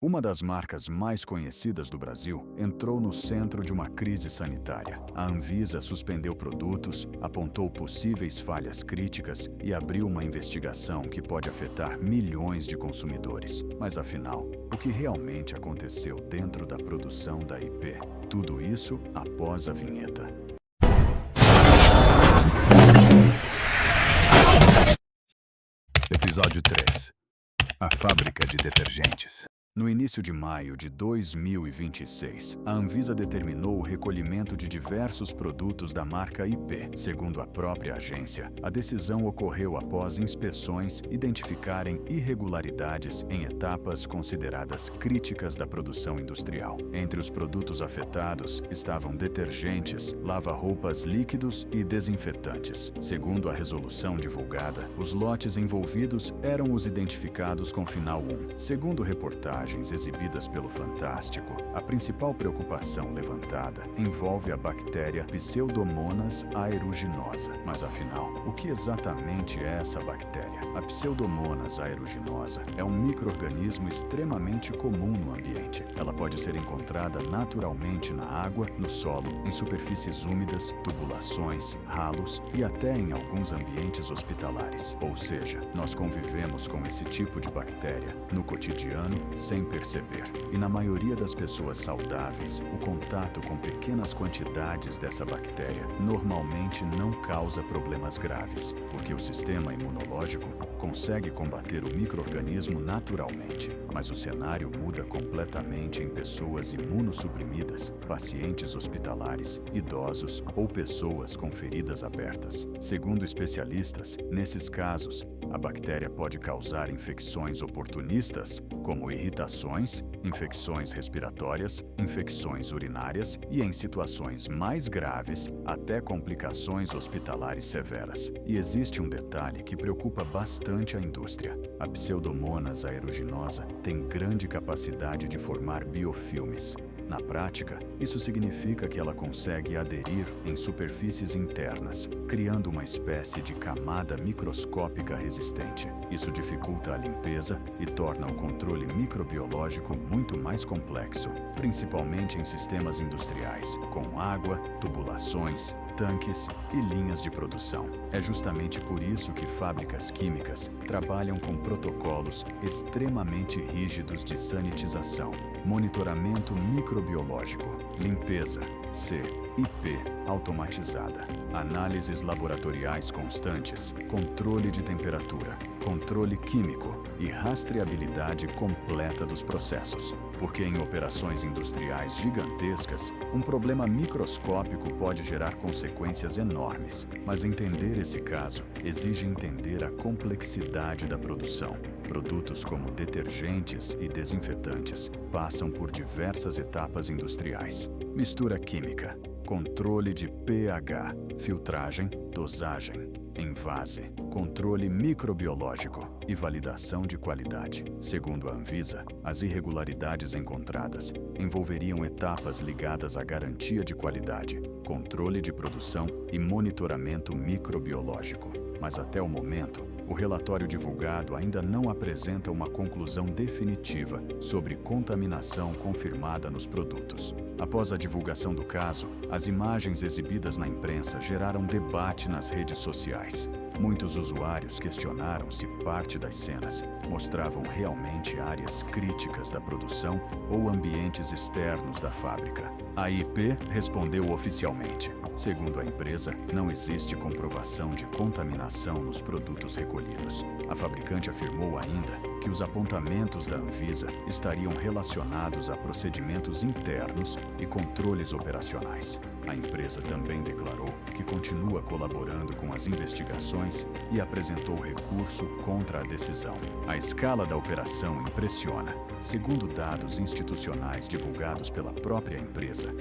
Uma das marcas mais conhecidas do Brasil entrou no centro de uma crise sanitária. A Anvisa suspendeu produtos, apontou possíveis falhas críticas e abriu uma investigação que pode afetar milhões de consumidores. Mas afinal, o que realmente aconteceu dentro da produção da IP? Tudo isso após a vinheta. Episódio 3. A fábrica de detergentes. No início de maio de 2026, a Anvisa determinou o recolhimento de diversos produtos da marca IP. Segundo a própria agência, a decisão ocorreu após inspeções identificarem irregularidades em etapas consideradas críticas da produção industrial. Entre os produtos afetados estavam detergentes, lava-roupas líquidos e desinfetantes. Segundo a resolução divulgada, os lotes envolvidos eram os identificados com final 1. Segundo reportagens exibidas pelo Fantástico, a principal preocupação levantada envolve a bactéria Pseudomonas aeruginosa. Mas afinal, o que exatamente é essa bactéria? A Pseudomonas aeruginosa é um micro-organismo extremamente comum no ambiente. Ela pode ser encontrada naturalmente na água, no solo, em superfícies úmidas, tubulações, ralos e até em alguns ambientes hospitalares. Ou seja, nós convivemos com esse tipo de bactéria no cotidiano sem perceber. E na maioria das pessoas saudáveis, o contato com pequenas quantidades dessa bactéria normalmente não causa problemas graves, porque o sistema imunológico consegue combater o micro-organismo naturalmente. Mas o cenário muda completamente em pessoas imunossuprimidas, pacientes hospitalares, idosos ou pessoas com feridas abertas. Segundo especialistas, nesses casos, a bactéria pode causar infecções oportunistas, como irritações, infecções respiratórias, infecções urinárias e, em situações mais graves, até complicações hospitalares severas. E existe um detalhe que preocupa bastante a indústria. A Pseudomonas aeruginosa tem grande capacidade de formar biofilmes. Na prática, isso significa que ela consegue aderir em superfícies internas, criando uma espécie de camada microscópica resistente. Isso dificulta a limpeza e torna o controle microbiológico muito mais complexo, principalmente em sistemas industriais, com água, tubulações, tanques e linhas de produção. É justamente por isso que fábricas químicas trabalham com protocolos extremamente rígidos de sanitização, monitoramento microbiológico, limpeza, IP automatizada, análises laboratoriais constantes, controle de temperatura, controle químico e rastreabilidade completa dos processos. Porque em operações industriais gigantescas, um problema microscópico pode gerar consequências enormes. Mas entender esse caso exige entender a complexidade da produção. Produtos como detergentes e desinfetantes passam por diversas etapas industriais. Mistura química, controle de pH, filtragem, dosagem, envase, controle microbiológico e validação de qualidade. Segundo a Anvisa, as irregularidades encontradas envolveriam etapas ligadas à garantia de qualidade, controle de produção e monitoramento microbiológico. Mas até o momento, o relatório divulgado ainda não apresenta uma conclusão definitiva sobre contaminação confirmada nos produtos. Após a divulgação do caso, as imagens exibidas na imprensa geraram debate nas redes sociais. Muitos usuários questionaram se parte das cenas mostravam realmente áreas críticas da produção ou ambientes externos da fábrica. A IP respondeu oficialmente. Segundo a empresa, não existe comprovação de contaminação nos produtos recolhidos. A fabricante afirmou ainda que os apontamentos da Anvisa estariam relacionados a procedimentos internos e controles operacionais. A empresa também declarou que continua colaborando com as investigações e apresentou recurso contra a decisão. A escala da operação impressiona. Segundo dados institucionais divulgados pela própria empresa,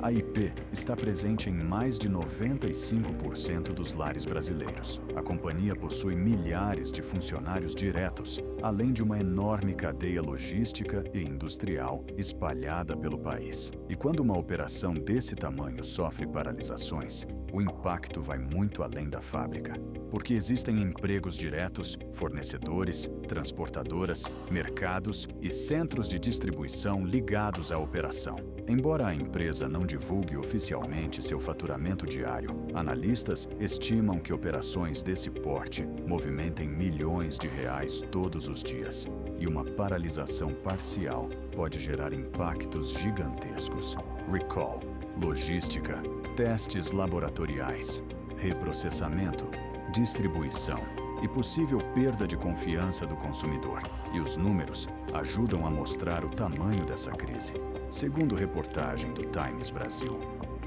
a IP está presente em mais de 95% dos lares brasileiros. A companhia possui milhares de funcionários diretos, além de uma enorme cadeia logística e industrial espalhada pelo país. E quando uma operação desse tamanho sofre paralisações, o impacto vai muito além da fábrica, porque existem empregos diretos, fornecedores, transportadoras, mercados e centros de distribuição ligados à operação. Embora a empresa não divulgue oficialmente seu faturamento diário, analistas estimam que operações desse porte movimentem milhões de reais todos os dias. E uma paralisação parcial pode gerar impactos gigantescos. Recall, logística, testes laboratoriais, reprocessamento, distribuição e possível perda de confiança do consumidor. E os números ajudam a mostrar o tamanho dessa crise. Segundo reportagem do Times Brasil,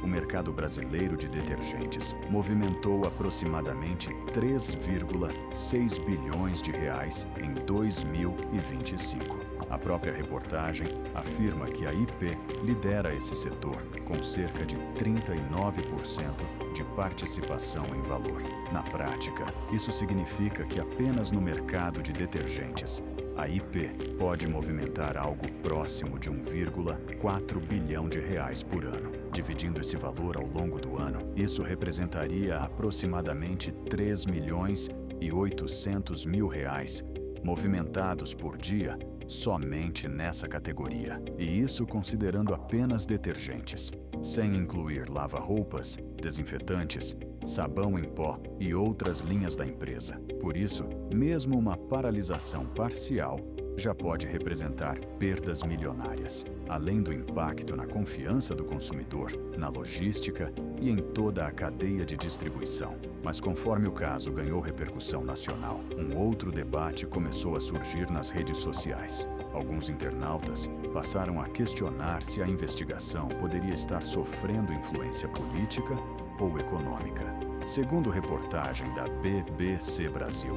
o mercado brasileiro de detergentes movimentou aproximadamente 3,6 bilhões de reais em 2025. A própria reportagem afirma que a IP lidera esse setor com cerca de 39% de participação em valor. Na prática, isso significa que apenas no mercado de detergentes, a IP pode movimentar algo próximo de 1,4 bilhão de reais por ano. Dividindo esse valor ao longo do ano, isso representaria aproximadamente 3 milhões e 800 mil reais movimentados por dia somente nessa categoria. E isso considerando apenas detergentes, sem incluir lava-roupas, desinfetantes, sabão em pó e outras linhas da empresa. Por isso, mesmo uma paralisação parcial já pode representar perdas milionárias, além do impacto na confiança do consumidor, na logística e em toda a cadeia de distribuição. Mas conforme o caso ganhou repercussão nacional, um outro debate começou a surgir nas redes sociais. Alguns internautas passaram a questionar se a investigação poderia estar sofrendo influência política ou econômica. Segundo reportagem da BBC Brasil,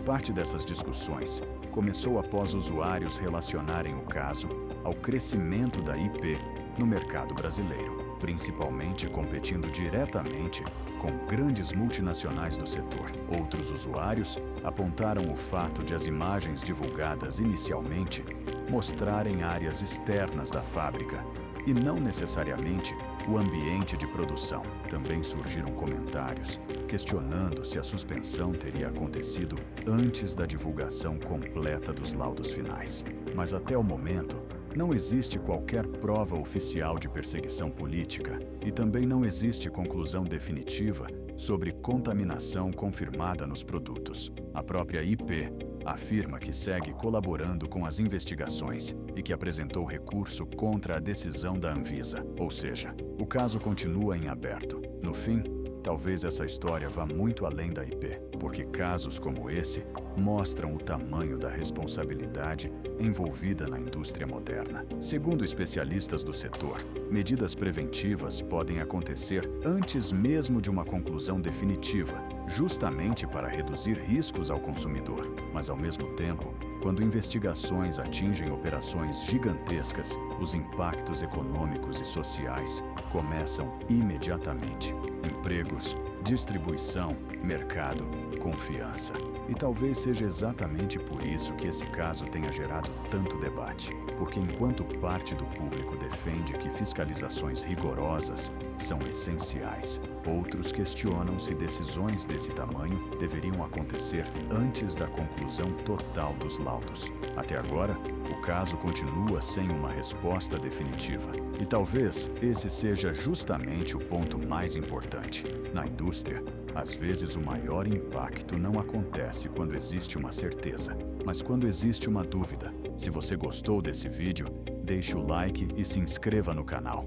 parte dessas discussões começou após usuários relacionarem o caso ao crescimento da IP no mercado brasileiro, principalmente competindo diretamente com grandes multinacionais do setor. Outros usuários apontaram o fato de as imagens divulgadas inicialmente mostrarem áreas externas da fábrica e não necessariamente o ambiente de produção. Também surgiram comentários questionando se a suspensão teria acontecido antes da divulgação completa dos laudos finais. Mas até o momento, não existe qualquer prova oficial de perseguição política e também não existe conclusão definitiva sobre contaminação confirmada nos produtos. A própria IP afirma que segue colaborando com as investigações e que apresentou recurso contra a decisão da Anvisa, ou seja, o caso continua em aberto. No fim, talvez essa história vá muito além da IP, porque casos como esse mostram o tamanho da responsabilidade envolvida na indústria moderna. Segundo especialistas do setor, medidas preventivas podem acontecer antes mesmo de uma conclusão definitiva, justamente para reduzir riscos ao consumidor. Mas, ao mesmo tempo, quando investigações atingem operações gigantescas, os impactos econômicos e sociais começam imediatamente. Empregos, distribuição, mercado, confiança. E talvez seja exatamente por isso que esse caso tenha gerado tanto debate. Porque enquanto parte do público defende que fiscalizações rigorosas são essenciais, outros questionam se decisões desse tamanho deveriam acontecer antes da conclusão total dos laudos. Até agora, o caso continua sem uma resposta definitiva. E talvez esse seja justamente o ponto mais importante. Na indústria, às vezes o maior impacto não acontece quando existe uma certeza, mas quando existe uma dúvida. Se você gostou desse vídeo, deixe o like e se inscreva no canal,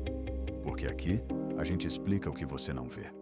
porque aqui a gente explica o que você não vê.